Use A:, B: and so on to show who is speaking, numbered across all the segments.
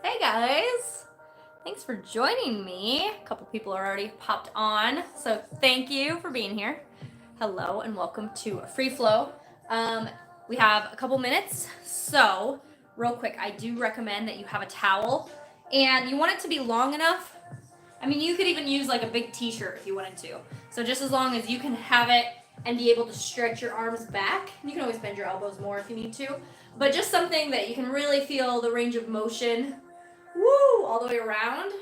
A: Hey guys, thanks for joining me. A couple people are already popped on, so thank you for being here. Hello and welcome to Free Flow. We have a couple minutes, so real quick, I do recommend that you have a towel and you want it to be long enough. I mean, you could even use like a big t-shirt if you wanted to. So just as long as you can have it and be able to stretch your arms back. You can always bend your elbows more if you need to, but just something that you can really feel the range of motion, woo, all the way around.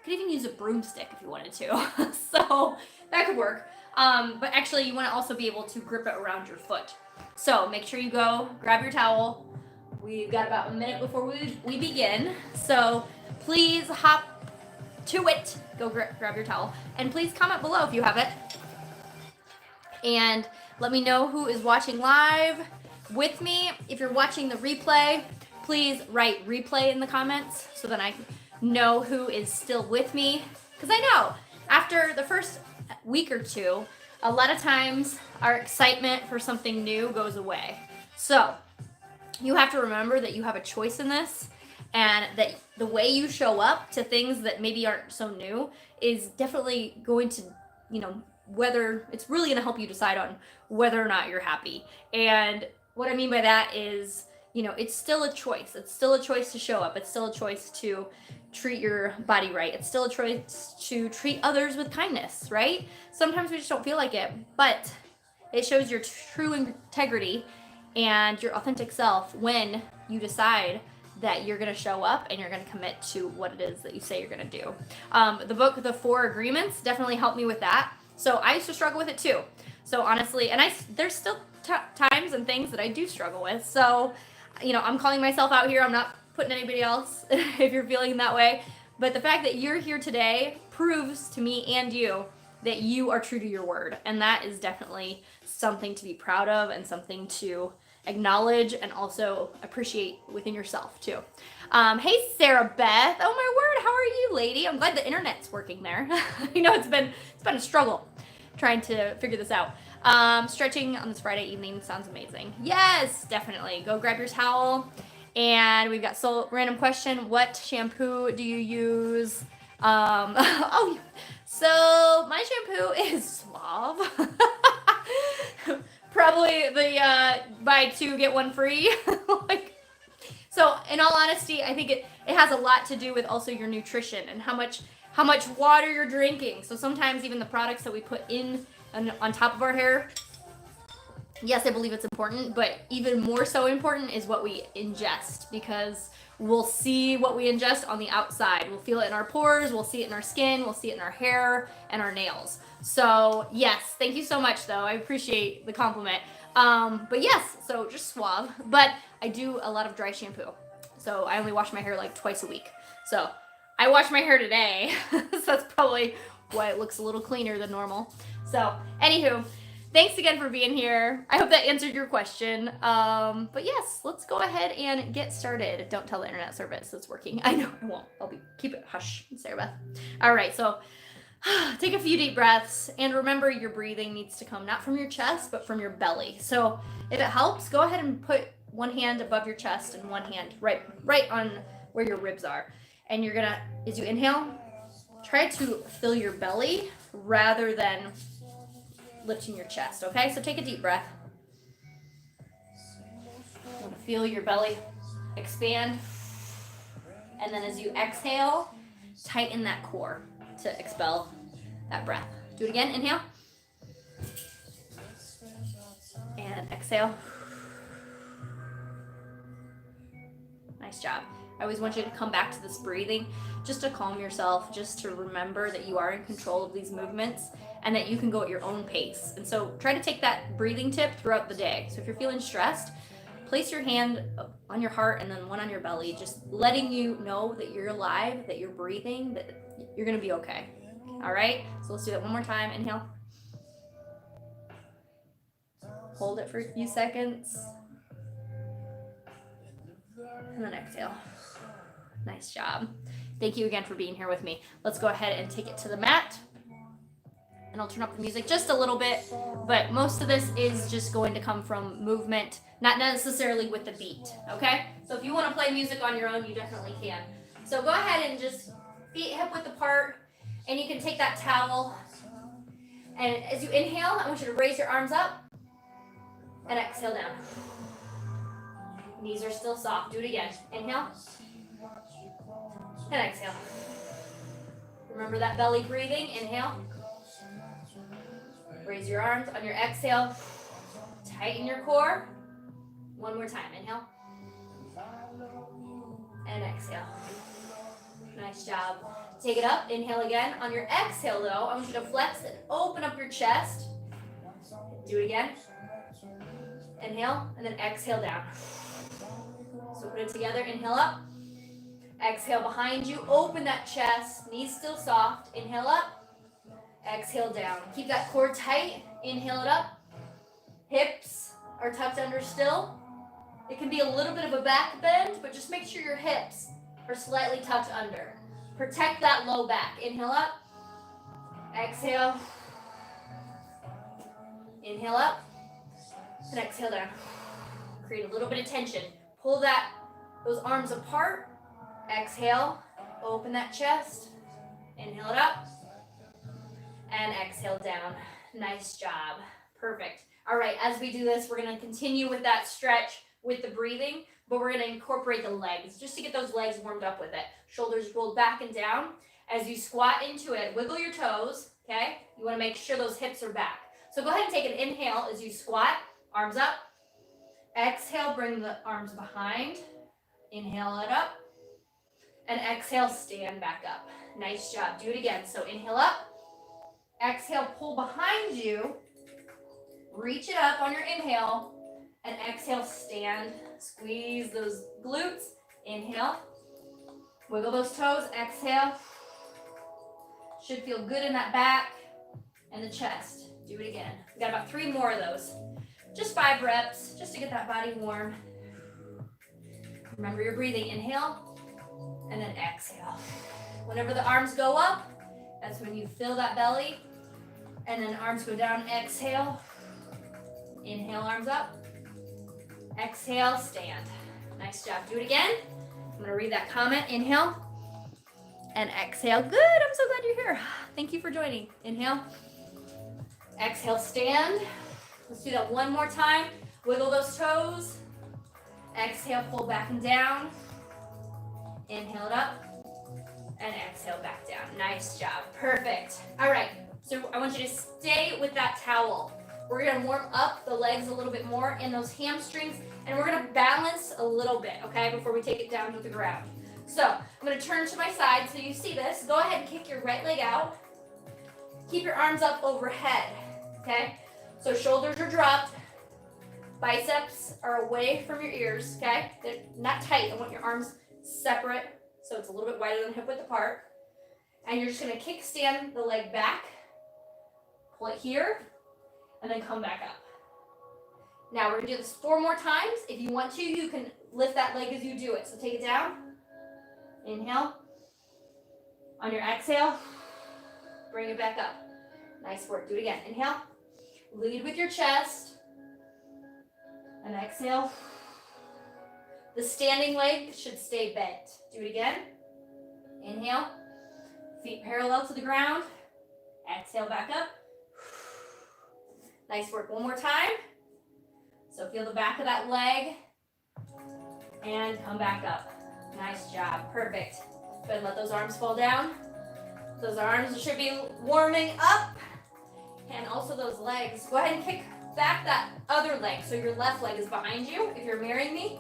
A: Could even use a broomstick if you wanted to. So that could work. But actually you want to also be able to grip it around your foot. So make sure you go grab your towel. We've got about a minute before we begin. So please hop to it. Go grab your towel. And please comment below if you have it. And let me know who is watching live with me. If you're watching the replay, please write replay in the comments so that I know who is still with me. Because I know after the first week or two, a lot of times our excitement for something new goes away. So you have to remember that you have a choice in this, and that the way you show up to things that maybe aren't so new is definitely going to, whether it's really going to help you decide on whether or not you're happy. And what I mean by that is, it's still a choice. It's still a choice to show up. It's still a choice to treat your body right. It's still a choice to treat others with kindness, right? Sometimes we just don't feel like it, but it shows your true integrity and your authentic self when you decide that you're going to show up and you're going to commit to what it is that you say you're going to do. The book, The 4 Agreements, definitely helped me with that. So I used to struggle with it too. So honestly, and there's still times and things that I do struggle with. So, I'm calling myself out here. I'm not putting anybody else if you're feeling that way. But the fact that you're here today proves to me and you that you are true to your word. And that is definitely something to be proud of and something to acknowledge and also appreciate within yourself too. Hey Sarah Beth, oh my word, how are you, lady? I'm glad the internet's working there. It's been a struggle trying to figure this out. Stretching on this Friday evening sounds amazing. Yes, definitely. Go grab your towel. And we've got random question. What shampoo do you use? Oh, so my shampoo is Suave. Probably the buy 2 get 1 free. So in all honesty, I think it has a lot to do with also your nutrition and how much water you're drinking. So sometimes even the products that we put in on top of our hair, yes, I believe it's important, but even more so important is what we ingest, because we'll see what we ingest on the outside. We'll feel it in our pores, we'll see it in our skin, we'll see it in our hair and our nails. So yes, thank you so much though. I appreciate the compliment. But yes, so just Suave, but I do a lot of dry shampoo. So I only wash my hair like twice a week. So I washed my hair today, so that's probably why it looks a little cleaner than normal. So anywho, thanks again for being here. I hope that answered your question. But yes, let's go ahead and get started. Don't tell the internet service it's working. I know I won't. Keep it hush, Sarah Beth. All right, so take a few deep breaths and remember your breathing needs to come not from your chest, but from your belly. So if it helps, go ahead and put one hand above your chest and one hand right on where your ribs are. And you're gonna, as you inhale, try to fill your belly rather than lifting your chest, okay? So take a deep breath. Feel your belly expand. And then as you exhale, tighten that core to expel that breath. Do it again, inhale. And exhale. Nice job. I always want you to come back to this breathing just to calm yourself, just to remember that you are in control of these movements and that you can go at your own pace. And so try to take that breathing tip throughout the day. So if you're feeling stressed, place your hand on your heart and then one on your belly, just letting you know that you're alive, that you're breathing, that you're going to be okay. All right? So let's do that one more time. Inhale. Hold it for a few seconds. And then exhale. Nice job. Thank you again for being here with me. Let's go ahead and take it to the mat. and I'll turn up the music just a little bit, but most of this is just going to come from movement, not necessarily with the beat, okay? So if you want to play music on your own, you definitely can. So go ahead and just feet hip width apart, and you can take that towel, and as you inhale, I want you to raise your arms up, and exhale down. Knees are still soft. Do it again. Inhale, and exhale. Remember that belly breathing. Inhale. Raise your arms. On your exhale, tighten your core. One more time. Inhale. And exhale. Nice job. Take it up. Inhale again. On your exhale, though, I want you to flex and open up your chest. Do it again. Inhale, and then exhale down. So put it together. Inhale up. Exhale behind you. Open that chest. Knees still soft. Inhale up. Exhale down. Keep that core tight. Inhale it up. Hips are tucked under still. It can be a little bit of a back bend, but just make sure your hips are slightly tucked under. Protect that low back. Inhale up. Exhale. Inhale up. And exhale down. Create a little bit of tension. Pull those arms apart. Exhale. Open that chest. Inhale it up. And exhale down. Nice job. Perfect. All right, as we do this, we're going to continue with that stretch with the breathing, but we're going to incorporate the legs just to get those legs warmed up with it. Shoulders rolled back and down. As you squat into it, wiggle your toes, okay? You want to make sure those hips are back. So go ahead and take an inhale as you squat, arms up. Exhale, bring the arms behind. Inhale it up. And exhale, stand back up. Nice job. Do it again. So inhale up. Exhale, pull behind you. Reach it up on your inhale. And exhale, stand. Squeeze those glutes. Inhale. Wiggle those toes. Exhale. Should feel good in that back and the chest. Do it again. We got about 3 more of those. Just 5 reps, just to get that body warm. Remember your breathing. Inhale, and then exhale. Whenever the arms go up, that's when you fill that belly. And then arms go down. Exhale. Inhale, arms up. Exhale, stand. Nice job. Do it again. I'm going to read that comment. Inhale. And exhale. Good. I'm so glad you're here. Thank you for joining. Inhale. Exhale, stand. Let's do that one more time. Wiggle those toes. Exhale, pull back and down. Inhale it up. And exhale back down. Nice job. Perfect. All right. So I want you to stay with that towel. We're going to warm up the legs a little bit more in those hamstrings. And we're going to balance a little bit, okay, before we take it down to the ground. So I'm going to turn to my side so you see this. Go ahead and kick your right leg out. Keep your arms up overhead, okay? So shoulders are dropped. Biceps are away from your ears, okay? They're not tight. I want your arms separate so it's a little bit wider than hip width apart. And you're just going to kickstand the leg back. Pull it here. And then come back up. Now we're going to do this 4 more times. If you want to, you can lift that leg as you do it. So take it down. Inhale. On your exhale, bring it back up. Nice work. Do it again. Inhale. Lead with your chest. And exhale. The standing leg should stay bent. Do it again. Inhale. Feet parallel to the ground. Exhale back up. Nice work. One more time. So feel the back of that leg. And come back up. Nice job. Perfect. Go ahead and let those arms fall down. Those arms should be warming up. And also those legs. Go ahead and kick back that other leg. So your left leg is behind you if you're mirroring me.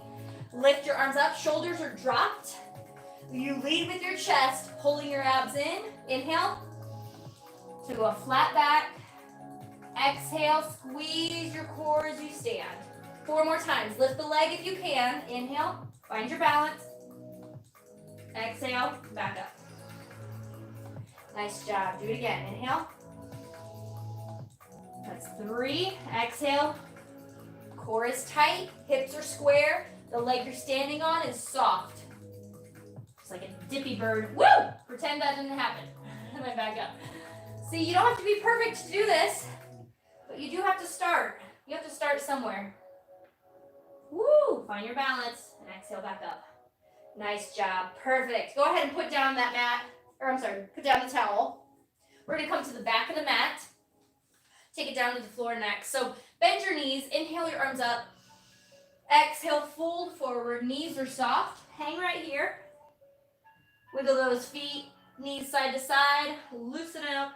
A: Lift your arms up. Shoulders are dropped. You lead with your chest, pulling your abs in. Inhale. To a flat back. Exhale. Squeeze your core as you stand. 4 more times. Lift the leg if you can. Inhale. Find your balance. Exhale. Back up. Nice job. Do it again. Inhale. That's 3. Exhale. Core is tight. Hips are square. The leg you're standing on is soft. It's like a dippy bird. Woo! Pretend that didn't happen. And then back up. See, you don't have to be perfect to do this, but you do have to start. You have to start somewhere. Woo! Find your balance and exhale back up. Nice job. Perfect. Go ahead and put down that mat, or I'm sorry, put down the towel. We're going to come to the back of the mat. Take it down to the floor next. So bend your knees, inhale your arms up. Exhale, fold forward, knees are soft. Hang right here. Wiggle those feet, knees side to side, loosen it up.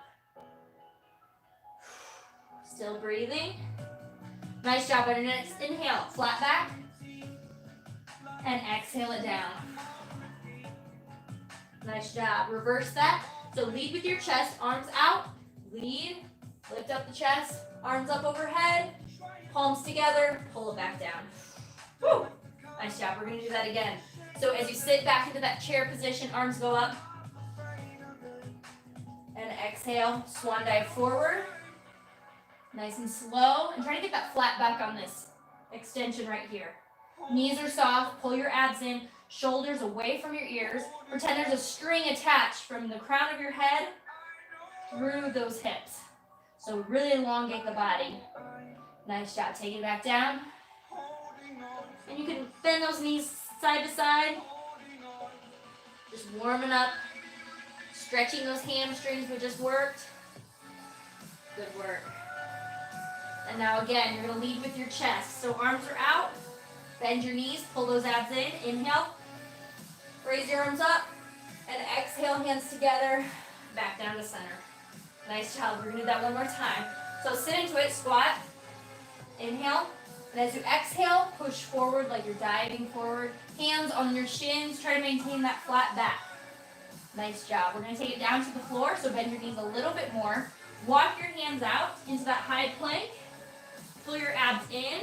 A: Still breathing. Nice job. On your next inhale, flat back. And exhale it down. Nice job. Reverse that. So lead with your chest, arms out. Lead, lift up the chest, arms up overhead, palms together, pull it back down. Woo! Nice job. We're going to do that again. So as you sit back into that chair position, arms go up. And exhale, swan dive forward. Nice and slow. And try to get that flat back on this extension right here. Knees are soft. Pull your abs in. Shoulders away from your ears. Pretend there's a string attached from the crown of your head through those hips. So really elongate the body. Nice job. Take it back down. And you can bend those knees side to side. Just warming up. Stretching those hamstrings we just worked. Good work. And now again, you're going to lead with your chest. So arms are out. Bend your knees. Pull those abs in. Inhale. Raise your arms up. And exhale, hands together. Back down to center. Nice job. We're going to do that one more time. So sit into it. Squat. Inhale. And as you exhale, push forward like you're diving forward. Hands on your shins. Try to maintain that flat back. Nice job. We're going to take it down to the floor. So bend your knees a little bit more. Walk your hands out into that high plank. Pull your abs in.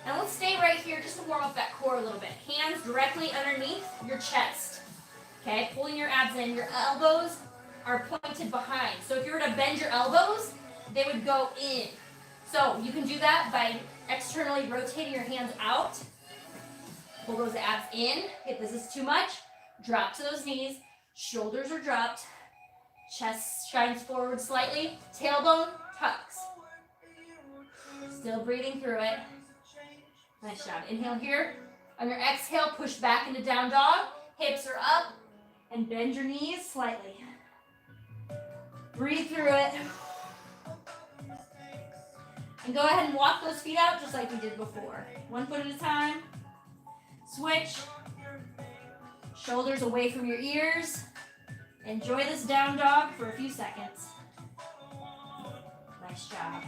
A: And let's stay right here just to warm up that core a little bit. Hands directly underneath your chest. Okay, pulling your abs in. Your elbows are pointed behind. So if you were to bend your elbows, they would go in. So you can do that by externally rotating your hands out. Pull those abs in. If this is too much, drop to those knees. Shoulders are dropped. Chest shines forward slightly. Tailbone tucks. Still breathing through it. Nice job. Inhale here. On your exhale, push back into down dog. Hips are up. And bend your knees slightly. Breathe through it. And go ahead and walk those feet out just like we did before. One foot at a time. Switch. Shoulders away from your ears. Enjoy this down dog for a few seconds. Nice job.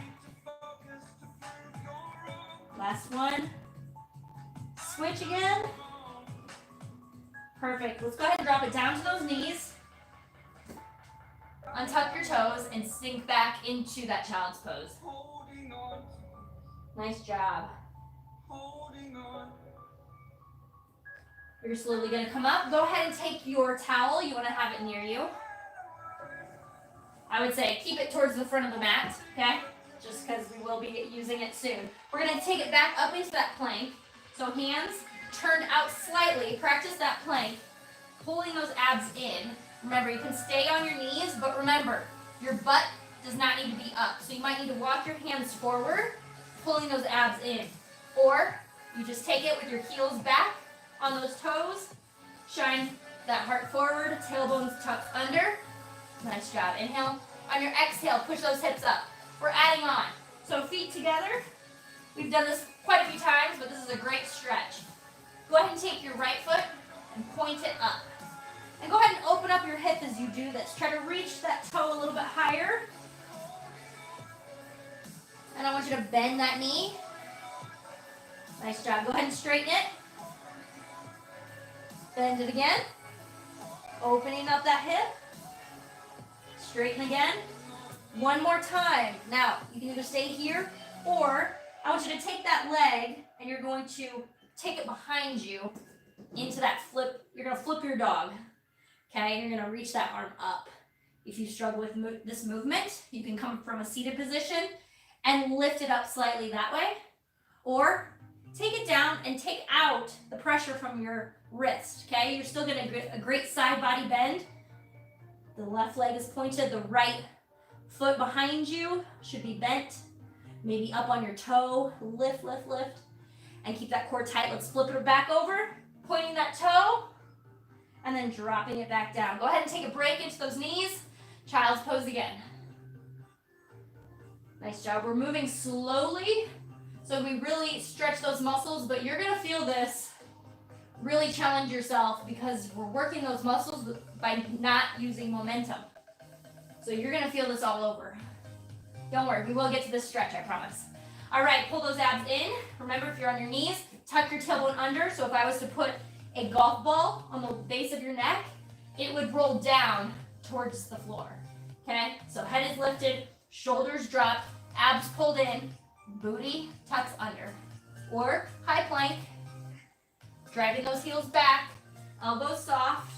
A: Last one. Switch again. Perfect. Let's go ahead and drop it down to those knees. Untuck your toes and sink back into that child's pose. Nice job. You're slowly going to come up. Go ahead and take your towel. You want to have it near you. I would say keep it towards the front of the mat, okay? Just because we will be using it soon. We're going to take it back up into that plank. So hands turned out slightly. Practice that plank. Pulling those abs in. Remember, you can stay on your knees, but remember, your butt does not need to be up. So you might need to walk your hands forward, pulling those abs in. Or you just take it with your heels back on those toes. Shine that heart forward, tailbones tucked under. Nice job. Inhale. On your exhale, push those hips up. We're adding on. So feet together. We've done this quite a few times, but this is a great stretch. Go ahead and take your right foot and point it up. And go ahead and open up your hip as you do this. Try to reach that toe a little bit higher. And I want you to bend that knee. Nice job. Go ahead and straighten it. Bend it again. Opening up that hip. Straighten again. One more time. Now, you can either stay here, or I want you to take that leg and you're going to take it behind you into that flip. You're going to flip your dog. Okay, you're going to reach that arm up. If you struggle with this movement, you can come from a seated position and lift it up slightly that way. Or take it down and take out the pressure from your wrist. Okay, you're still getting a great side body bend. The left leg is pointed, the right Foot behind you should be bent, maybe up on your toe. Lift, lift, lift, and keep that core tight. Let's flip it back over, pointing that toe, and then dropping it back down. Go ahead and take a break into those knees. Child's pose again. Nice job. We're moving slowly, so we really stretch those muscles, but you're gonna feel this. Really challenge yourself because we're working those muscles by not using momentum. So you're gonna feel this all over. Don't worry, we will get to this stretch, I promise. All right, pull those abs in. Remember, if you're on your knees, tuck your tailbone under. So if I was to put a golf ball on the base of your neck, it would roll down towards the floor. Okay, so head is lifted, shoulders dropped, abs pulled in, booty tucks under. Or high plank, driving those heels back, elbows soft,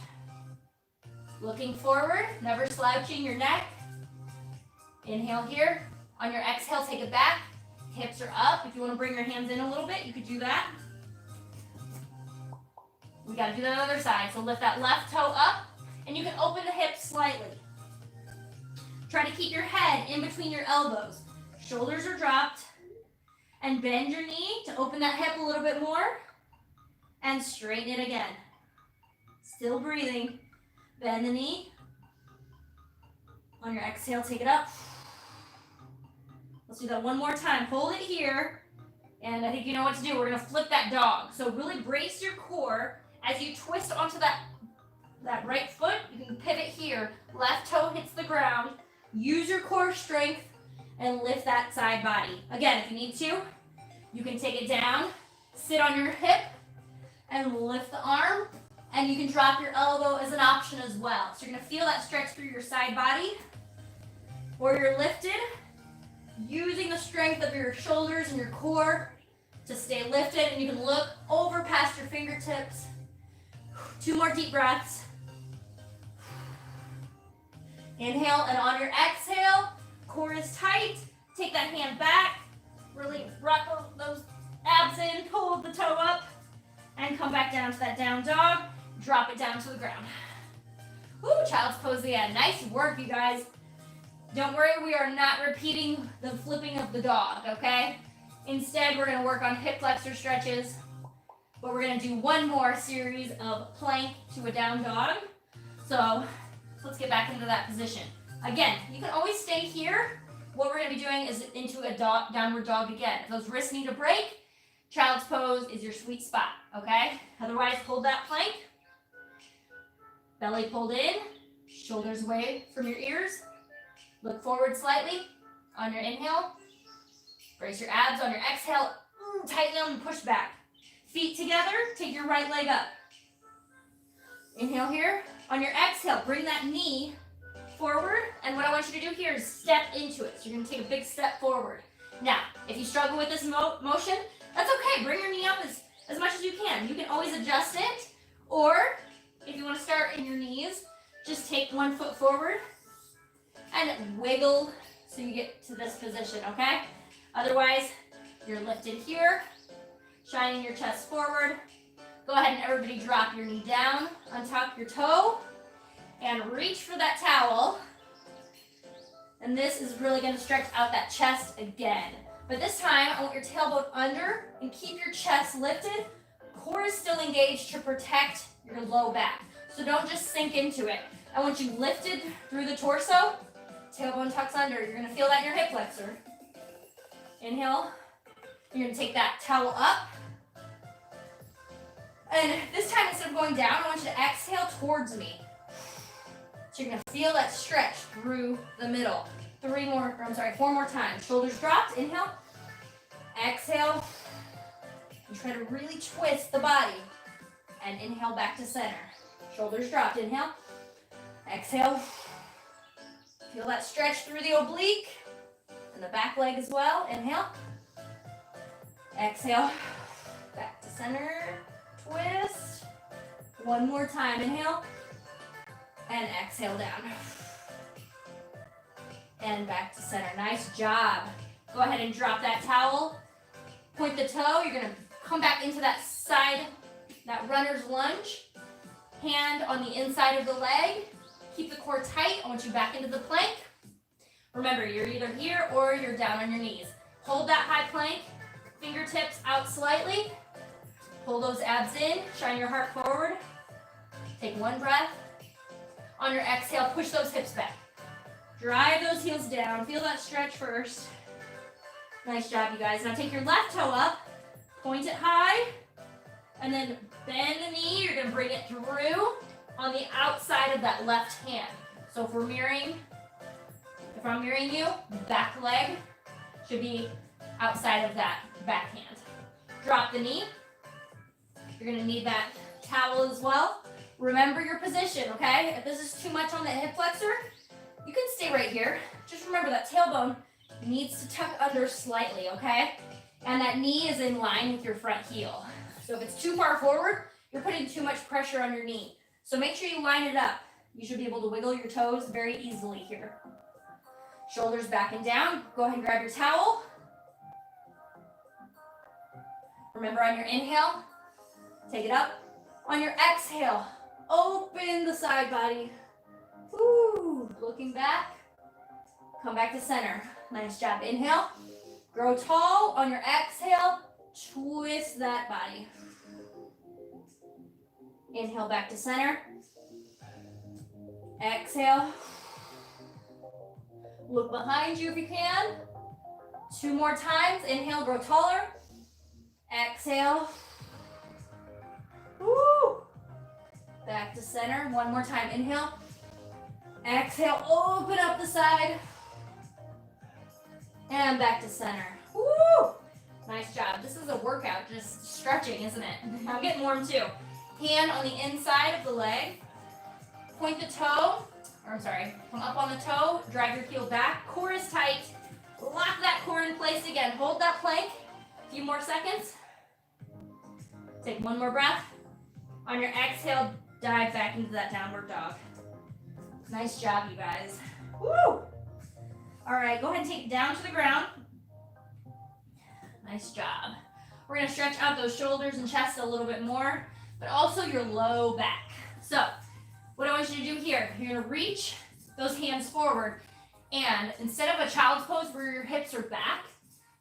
A: looking forward, never slouching your neck. Inhale here. On your exhale, take it back. Hips are up. If you want to bring your hands in a little bit, you could do that. We got to do that on the other side. So lift that left toe up, and you can open the hips slightly. Try to keep your head in between your elbows. Shoulders are dropped, and bend your knee to open that hip a little bit more, and straighten it again. Still breathing. Bend the knee. On your exhale, take it up. Let's do that one more time. Hold it here, and I think you know what to do. We're gonna flip that dog. So really brace your core as you twist onto that right foot. You can pivot here. Left toe hits the ground. Use your core strength and lift that side body. Again, if you need to, you can take it down, sit on your hip, and lift the arm, and you can drop your elbow as an option as well. So you're gonna feel that stretch through your side body, or you're lifted, using the strength of your shoulders and your core to stay lifted, and you can look over past your fingertips. 2 more deep breaths. Inhale, and on your exhale, core is tight. Take that hand back, really rock those abs in, pull the toe up, and come back down to that down dog. Drop it down to the ground. Woo, child's pose again. Nice work, you guys. Don't worry, we are not repeating the flipping of the dog, okay? Instead, we're gonna work on hip flexor stretches, but we're gonna do one more series of plank to a down dog. So let's get back into that position. Again, you can always stay here. What we're gonna be doing is into a downward dog again. If those wrists need a break, child's pose is your sweet spot, okay? Otherwise, hold that plank. Belly pulled in, shoulders away from your ears. Look forward slightly on your inhale. Brace your abs on your exhale. Tighten them and push back. Feet together, take your right leg up. Inhale here. On your exhale, bring that knee forward. And what I want you to do here is step into it. So you're gonna take a big step forward. Now, if you struggle with this motion, that's okay. Bring your knee up as much as you can. You can always adjust it. Or if you wanna start in your knees, just take one foot forward and wiggle so you get to this position, okay? Otherwise, you're lifted here, shining your chest forward. Go ahead and everybody drop your knee down, untuck your toe, and reach for that towel. And this is really gonna stretch out that chest again. But this time, I want your tailbone under and keep your chest lifted. Core is still engaged to protect your low back. So don't just sink into it. I want you lifted through the torso. Tailbone tucks under. You're gonna feel that in your hip flexor. Inhale. You're gonna take that towel up. And this time, instead of going down, I want you to exhale towards me. So you're gonna feel that stretch through the middle. 4 more times. Shoulders dropped, inhale. Exhale. And try to really twist the body. And inhale back to center. Shoulders dropped, inhale. Exhale. Feel that stretch through the oblique and the back leg as well. Inhale. Exhale. Back to center. Twist. One more time. Inhale. And exhale down. And back to center. Nice job. Go ahead and drop that towel. Point the toe. You're going to come back into that side, that runner's lunge. Hand on the inside of the leg. Keep the core tight. I want you back into the plank. Remember, you're either here or you're down on your knees. Hold that high plank, fingertips out slightly. Pull those abs in, shine your heart forward. Take one breath. On your exhale, push those hips back. Drive those heels down. Feel that stretch first. Nice job, you guys. Now take your left toe up, point it high, and then bend the knee. You're gonna bring it through on the outside of that left hand. So if I'm mirroring you, back leg should be outside of that back hand. Drop the knee. You're gonna need that towel as well. Remember your position, okay? If this is too much on the hip flexor, you can stay right here. Just remember that tailbone needs to tuck under slightly, okay? And that knee is in line with your front heel. So if it's too far forward, you're putting too much pressure on your knee. So make sure you line it up. You should be able to wiggle your toes very easily here. Shoulders back and down. Go ahead and grab your towel. Remember on your inhale, take it up. On your exhale, open the side body. Woo. Looking back, come back to center. Nice job. Inhale, grow tall. On your exhale, twist that body. Inhale back to center. Exhale. Look behind you if you can. 2 more times. Inhale, grow taller. Exhale. Woo. Back to center. 1 more time. Inhale. Exhale, open up the side. And back to center. Woo. Nice job. This is a workout, just stretching, isn't it? I'm getting warm too. Hand on the inside of the leg. Point the toe, come up on the toe, drive your heel back. Core is tight. Lock that core in place again. Hold that plank. A few more seconds. Take 1 more breath. On your exhale, dive back into that downward dog. Nice job, you guys. Woo! All right, go ahead and take it down to the ground. Nice job. We're gonna stretch out those shoulders and chest a little bit more, but also your low back. So, what I want you to do here, you're gonna reach those hands forward, and instead of a child's pose where your hips are back,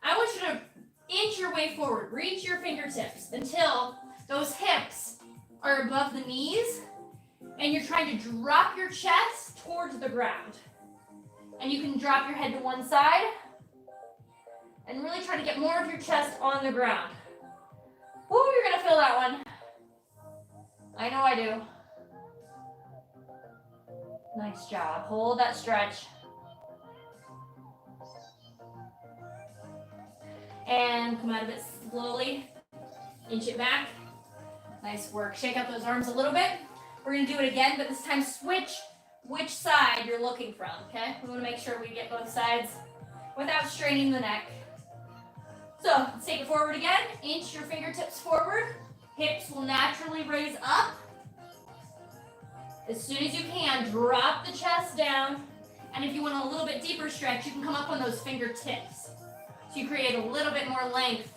A: I want you to inch your way forward. Reach your fingertips until those hips are above the knees, and you're trying to drop your chest towards the ground. And you can drop your head to one side, and really try to get more of your chest on the ground. Woo, you're gonna feel that one. I know I do. Nice job. Hold that stretch. And come out of it slowly. Inch it back. Nice work. Shake out those arms a little bit. We're gonna do it again, but this time switch which side you're looking from, okay? We wanna make sure we get both sides without straining the neck. So let's take it forward again. Inch your fingertips forward. Hips will naturally raise up. As soon as you can, drop the chest down. And if you want a little bit deeper stretch, you can come up on those fingertips. So you create a little bit more length.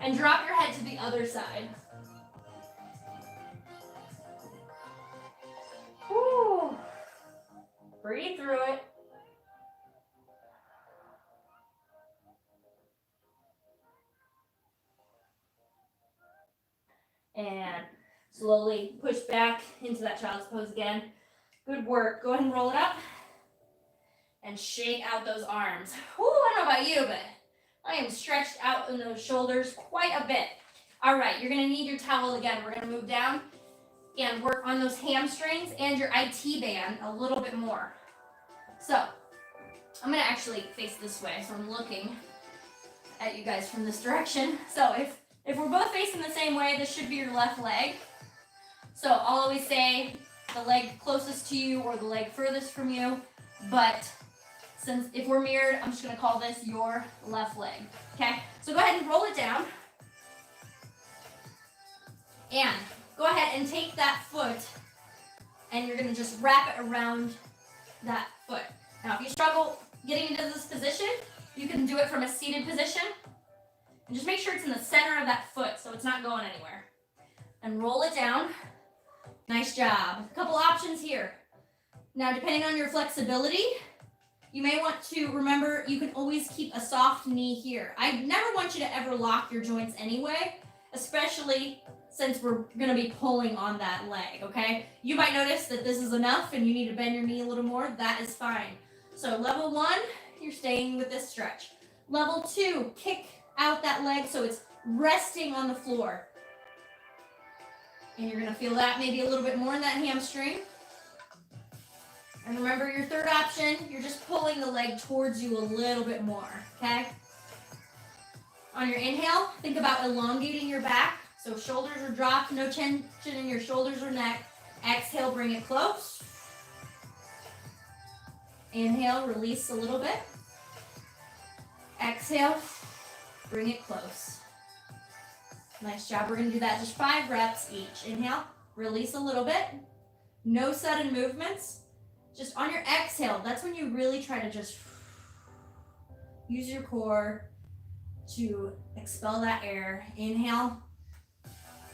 A: And drop your head to the other side. Woo. Breathe through it. And slowly push back into that child's pose again. Good work. Go ahead and roll it up. And shake out those arms. Woo, I don't know about you, but I am stretched out in those shoulders quite a bit. All right, you're gonna need your towel again. We're gonna move down and work on those hamstrings and your IT band a little bit more. So, I'm gonna actually face this way, so I'm looking at you guys from this direction. So if we're both facing the same way, this should be your left leg. So I'll always say the leg closest to you or the leg furthest from you, but since if we're mirrored, I'm just gonna call this your left leg, okay? So go ahead and roll it down. And go ahead and take that foot and you're gonna just wrap it around that foot. Now, if you struggle getting into this position, you can do it from a seated position. And just make sure it's in the center of that foot so it's not going anywhere. And roll it down. Nice job. A couple options here. Now, depending on your flexibility, You may want to remember you can always keep a soft knee here. I never want you to ever lock your joints anyway, especially since we're gonna be pulling on that leg, okay? You might notice that this is enough and you need to bend your knee a little more. That is fine. So level 1, you're staying with this stretch. Level 2, kick out that leg so it's resting on the floor. And you're gonna feel that maybe a little bit more in that hamstring. And remember your third option, you're just pulling the leg towards you a little bit more, okay? On your inhale, think about elongating your back. So shoulders are dropped, no tension in your shoulders or neck. Exhale, bring it close. Inhale, release a little bit. Exhale, bring it close. Nice job. We're going to do that just 5 reps each. Inhale, release a little bit. No sudden movements. Just on your exhale, that's when you really try to just use your core to expel that air. Inhale,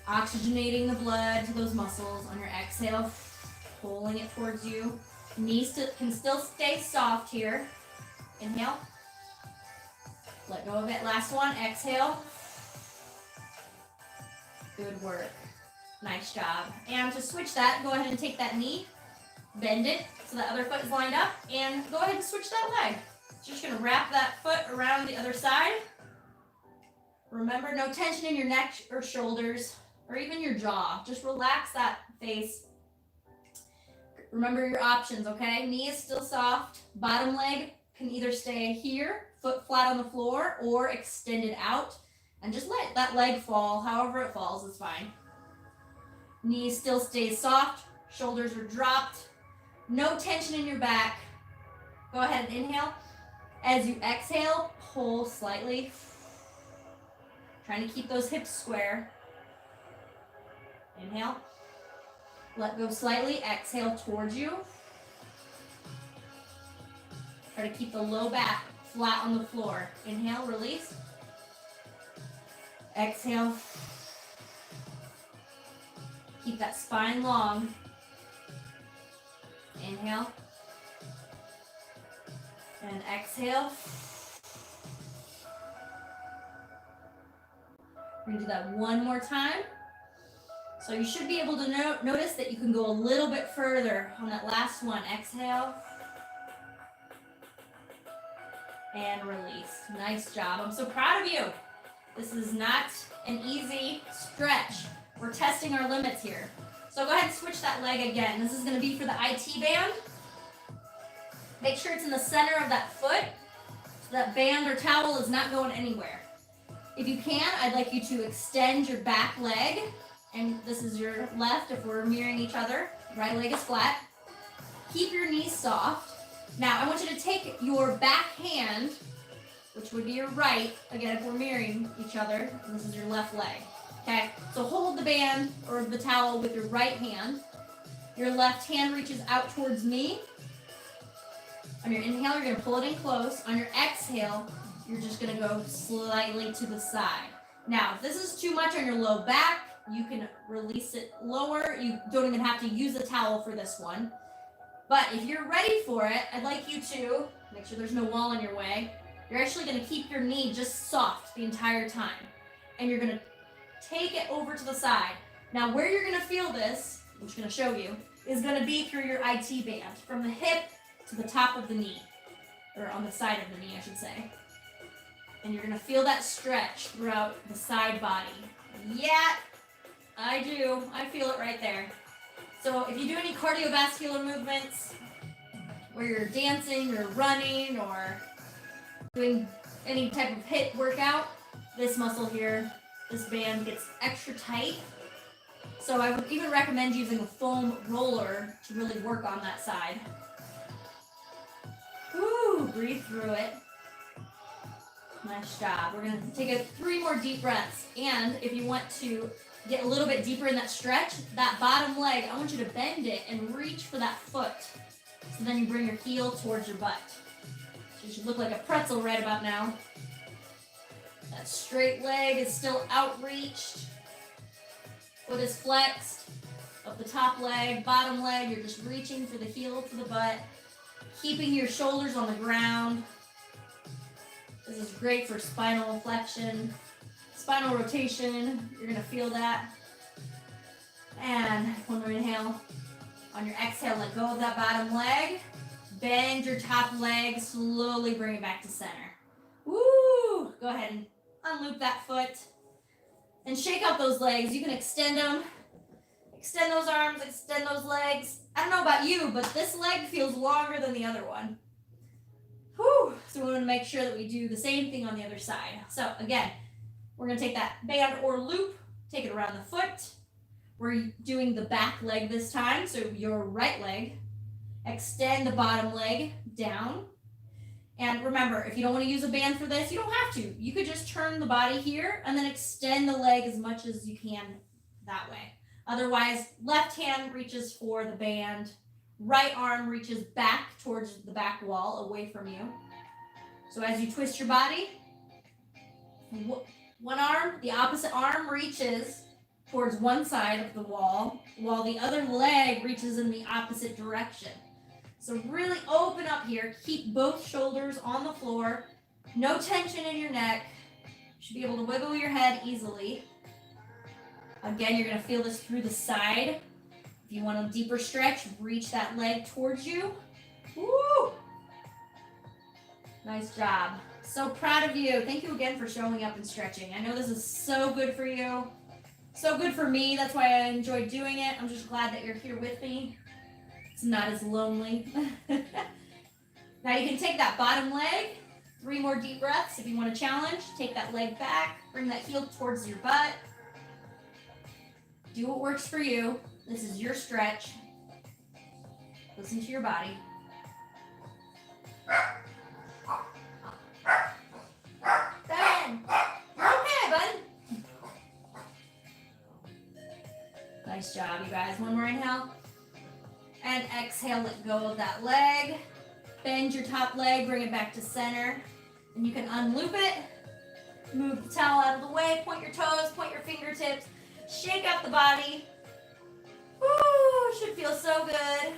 A: oxygenating the blood to those muscles. On your exhale, pulling it towards you. Knees can still stay soft here. Inhale. Let go of it. Last one. Exhale. Good work. Nice job. And to switch that, go ahead and take that knee, bend it so the other foot is lined up, and go ahead and switch that leg. So you're just going to wrap that foot around the other side. Remember, no tension in your neck or shoulders or even your jaw. Just relax that face. Remember your options, okay? Knee is still soft. Bottom leg can either stay here, foot flat on the floor, or extend it out. And just let that leg fall. However it falls is fine. Knee still stays soft. Shoulders are dropped. No tension in your back. Go ahead and inhale. As you exhale, pull slightly. Trying to keep those hips square. Inhale. Let go slightly. Exhale towards you. Try to keep the low back flat on the floor. Inhale, release. Exhale. Keep that spine long. Inhale. And exhale. We're going to do that one more time. So you should be able to notice that you can go a little bit further on that last one. Exhale. And release. Nice job. I'm so proud of you. This is not an easy stretch. We're testing our limits here. So go ahead and switch that leg again. This is going to be for the IT band. Make sure it's in the center of that foot so that band or towel is not going anywhere. If you can, I'd like you to extend your back leg. And this is your left if we're mirroring each other. Right leg is flat. Keep your knees soft. Now, I want you to take your back hand, which would be your right, again, if we're mirroring each other, and this is your left leg, okay? So hold the band or the towel with your right hand. Your left hand reaches out towards me. On your inhale, you're gonna pull it in close. On your exhale, you're just gonna go slightly to the side. Now, if this is too much on your low back, you can release it lower. You don't even have to use a towel for this one. But if you're ready for it, I'd like you to make sure there's no wall in your way. You're actually going to keep your knee just soft the entire time. And you're going to take it over to the side. Now, where you're going to feel this, which I'm going to show you, is going to be through your IT band, from the hip to the top of the knee, or on the side of the knee, I should say. And you're going to feel that stretch throughout the side body. Yeah, I do. I feel it right there. So if you do any cardiovascular movements where you're dancing or running or doing any type of HIIT workout, this muscle here, this band gets extra tight. So I would even recommend using a foam roller to really work on that side. Woo, breathe through it. Nice job. We're going to take 3 more deep breaths. And if you want to get a little bit deeper in that stretch, that bottom leg, I want you to bend it and reach for that foot. So then you bring your heel towards your butt. So you should look like a pretzel right about now. That straight leg is still outreached. Foot is flexed. Up the top leg, bottom leg, you're just reaching for the heel to the butt. keeping your shoulders on the ground. This is great for spinal flexion, spinal rotation. You're gonna feel that. And one more inhale. On your exhale, let go of that bottom leg. Bend your top leg, slowly bring it back to center. Woo! Go ahead and unloop that foot. And shake out those legs. You can extend them. Extend those arms, extend those legs. I don't know about you, but this leg feels longer than the other one. Whew! So we want to make sure that we do the same thing on the other side. So again, we're going to take that band or loop, take it around the foot. We're doing the back leg this time, so your right leg. Extend the bottom leg down. And remember, if you don't want to use a band for this, you don't have to. You could just turn the body here and then extend the leg as much as you can that way. Otherwise, left hand reaches for the band, right arm reaches back towards the back wall away from you. So as you twist your body, one arm, the opposite arm reaches towards one side of the wall, while the other leg reaches in the opposite direction. So really open up here. Keep both shoulders on the floor. No tension in your neck. You should be able to wiggle your head easily. Again, you're going to feel this through the side. If you want a deeper stretch, reach that leg towards you. Woo! Nice job. So proud of you. Thank you again for showing up and stretching. I know this is so good for you. So good for me. That's why I enjoy doing it. I'm just glad that you're here with me. It's not as lonely. Now you can take that bottom leg. 3 more deep breaths if you want to challenge. Take that leg back. Bring that heel towards your butt. Do what works for you. This is your stretch. Listen to your body. Ben, you're okay, bud. Nice job, you guys. One more inhale. And exhale, let go of that leg. Bend your top leg, bring it back to center. And you can unloop it. Move the towel out of the way, point your toes, point your fingertips. Shake out the body. Woo, should feel so good.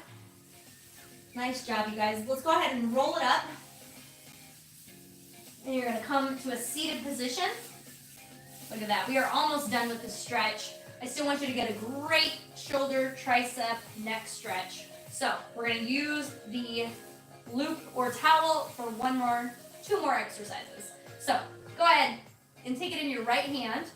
A: Nice job, you guys. Let's go ahead and roll it up. And you're gonna come to a seated position. Look at that, we are almost done with this stretch. I still want you to get a great shoulder, tricep, neck stretch. So we're gonna use the loop or towel for 2 more exercises. So go ahead and take it in your right hand,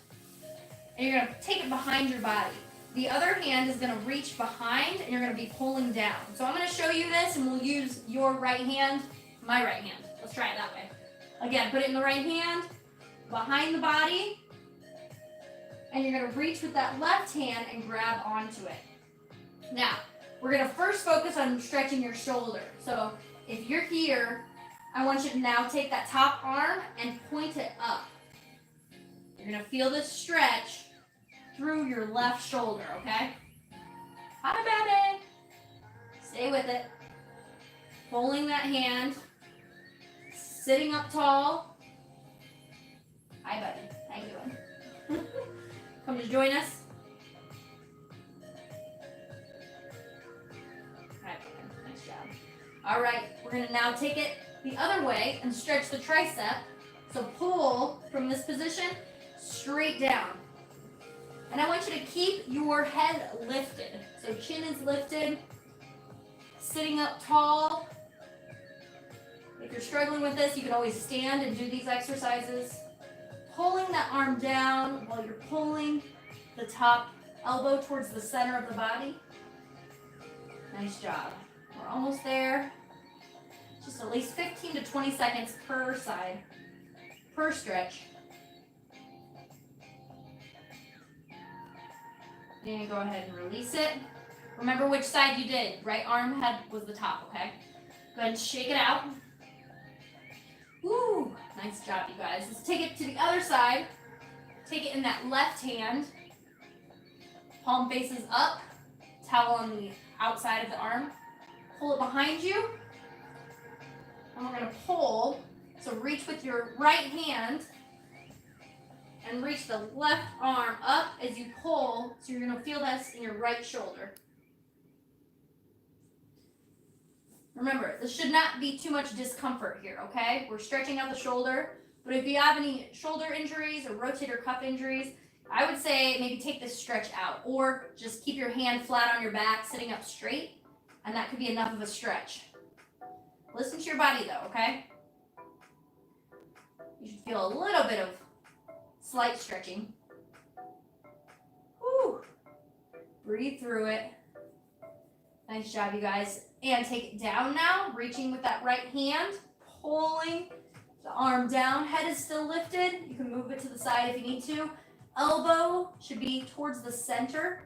A: and you're gonna take it behind your body. The other hand is gonna reach behind, and you're gonna be pulling down. So I'm gonna show you this, and we'll use your right hand, my right hand. Let's try it that way. Again, put it in the right hand, behind the body, and you're gonna reach with that left hand and grab onto it. Now, we're gonna first focus on stretching your shoulder. So if you're here, I want you to now take that top arm and point it up. You're gonna feel this stretch through your left shoulder, okay? Hi, baby. Stay with it. Holding that hand, sitting up tall. Hi, buddy. How you doing? Come to join us. Nice job. All right, we're gonna now take it the other way and stretch the tricep. So pull from this position straight down. And I want you to keep your head lifted. So chin is lifted, sitting up tall. If you're struggling with this, you can always stand and do these exercises. Pulling that arm down while you're pulling the top elbow towards the center of the body. Nice job. We're almost there. Just at least 15 to 20 seconds per side, per stretch. And go ahead and release it. Remember which side you did. Right arm head was the top, okay? Go ahead and shake it out. Woo! Nice job, you guys. Let's take it to the other side. Take it in that left hand. Palm faces up. Towel on the outside of the arm. Pull it behind you. And we're going to pull. So reach with your right hand. And reach the left arm up as you pull. So you're going to feel this in your right shoulder. Remember, this should not be too much discomfort here, okay? We're stretching out the shoulder, but if you have any shoulder injuries or rotator cuff injuries, I would say maybe take this stretch out, or just keep your hand flat on your back, sitting up straight, and that could be enough of a stretch. Listen to your body though, okay? You should feel a little bit of slight stretching. Woo! Breathe through it. Nice job, you guys. And take it down now, reaching with that right hand, pulling the arm down. Head is still lifted. You can move it to the side if you need to. Elbow should be towards the center.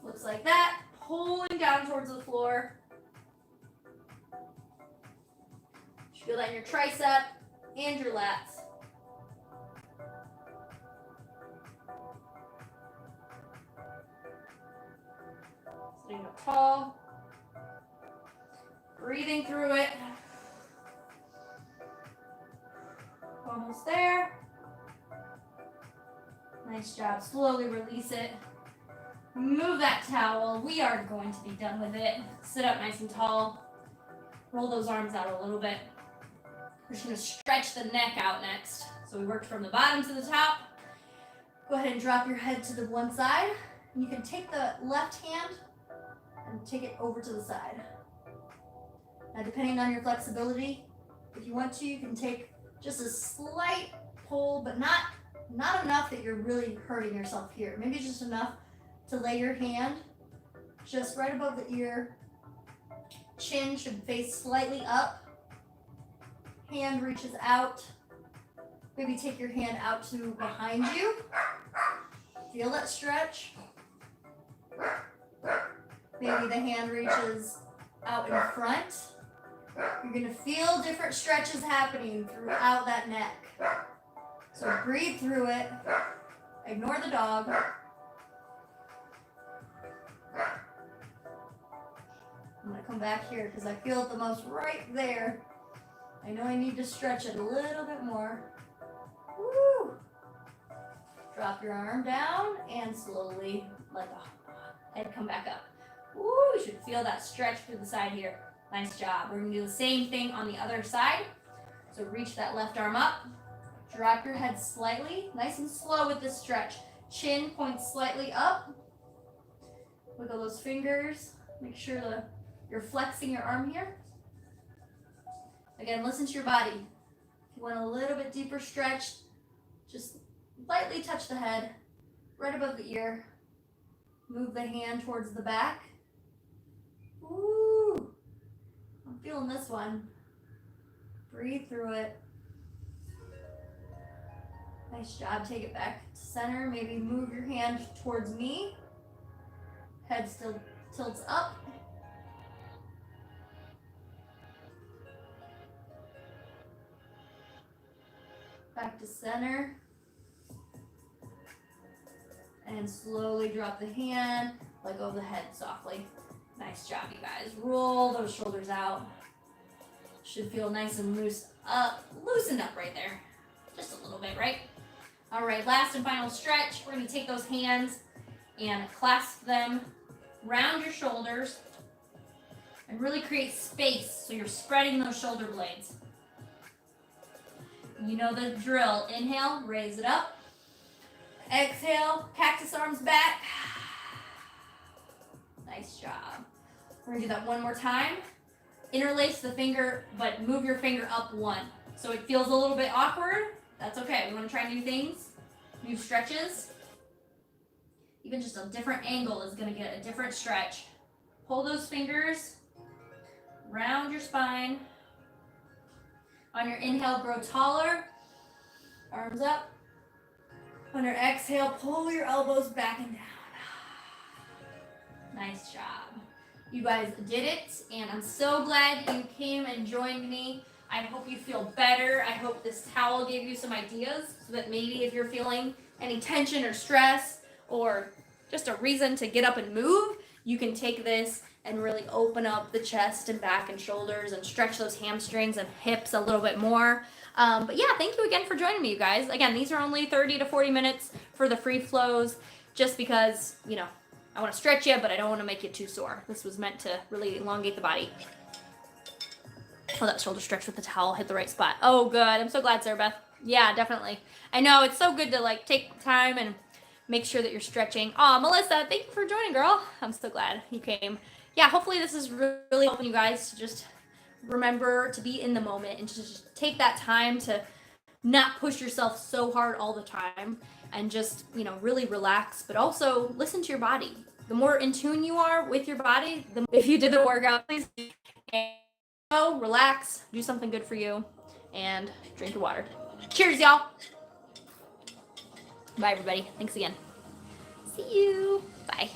A: Looks like that. Pulling down towards the floor. You feel that in your tricep and your lats. Sitting up tall. Breathing through it. Almost there. Nice job. Slowly release it. Move that towel. We are going to be done with it. Sit up nice and tall. Roll those arms out a little bit. We're just going to stretch the neck out next. So we worked from the bottom to the top. Go ahead and drop your head to the one side. And you can take the left hand and take it over to the side. Now, depending on your flexibility, if you want to, you can take just a slight pull, but not enough that you're really hurting yourself here. Maybe just enough to lay your hand just right above the ear. Chin should face slightly up. Hand reaches out. Maybe take your hand out to behind you. Feel that stretch. Maybe the hand reaches out in front. You're going to feel different stretches happening throughout that neck. So breathe through it. Ignore the dog. I'm going to come back here because I feel it the most right there. I know I need to stretch it a little bit more. Woo! Drop your arm down and slowly let the head come back up. Woo! You should feel that stretch through the side here. Nice job. We're going to do the same thing on the other side. So reach that left arm up. Drop your head slightly. Nice and slow with this stretch. Chin points slightly up. Wiggle those fingers. Make sure you're flexing your arm here. Again, listen to your body. If you want a little bit deeper stretch, just lightly touch the head right above the ear. Move the hand towards the back. Ooh, I'm feeling this one. Breathe through it. Nice job. Take it back to center. Maybe move your hand towards me. Head still tilts up. Back to center. And slowly drop the hand. Let go of the head softly. Nice job, you guys. Roll those shoulders out. Should feel nice and loosened up right there. Just a little bit, right? All right, last and final stretch. We're going to take those hands and clasp them around your shoulders and really create space so you're spreading those shoulder blades. You know the drill. Inhale, raise it up. Exhale, cactus arms back. Nice job. We're going to do that one more time. Interlace the finger, but move your finger up one. So it feels a little bit awkward. That's okay. We want to try new things, new stretches. Even just a different angle is going to get a different stretch. Pull those fingers, round your spine. On your inhale, grow taller. Arms up. On your exhale, pull your elbows back and down. Nice job. You guys did it, and I'm so glad you came and joined me. I hope you feel better. I hope this towel gave you some ideas so that maybe if you're feeling any tension or stress or just a reason to get up and move, you can take this and really open up the chest and back and shoulders and stretch those hamstrings and hips a little bit more. But yeah, thank you again for joining me, you guys. Again, these are only 30 to 40 minutes for the free flows just because, I want to stretch you, but I don't want to make you too sore. This was meant to really elongate the body. Oh, that shoulder stretch with the towel hit the right spot. Oh, good. I'm so glad, Sarah Beth. Yeah, definitely. I know, it's so good to like take time and make sure that you're stretching. Oh, Melissa, thank you for joining, girl. I'm so glad you came. Yeah, hopefully this is really helping you guys to just remember to be in the moment and to just take that time to not push yourself so hard all the time and just, you know, really relax, but also listen to your body. The more in tune you are with your body, if you did the workout, please go, relax, do something good for you, and drink your water. Cheers, y'all. Bye, everybody. Thanks again. See you. Bye.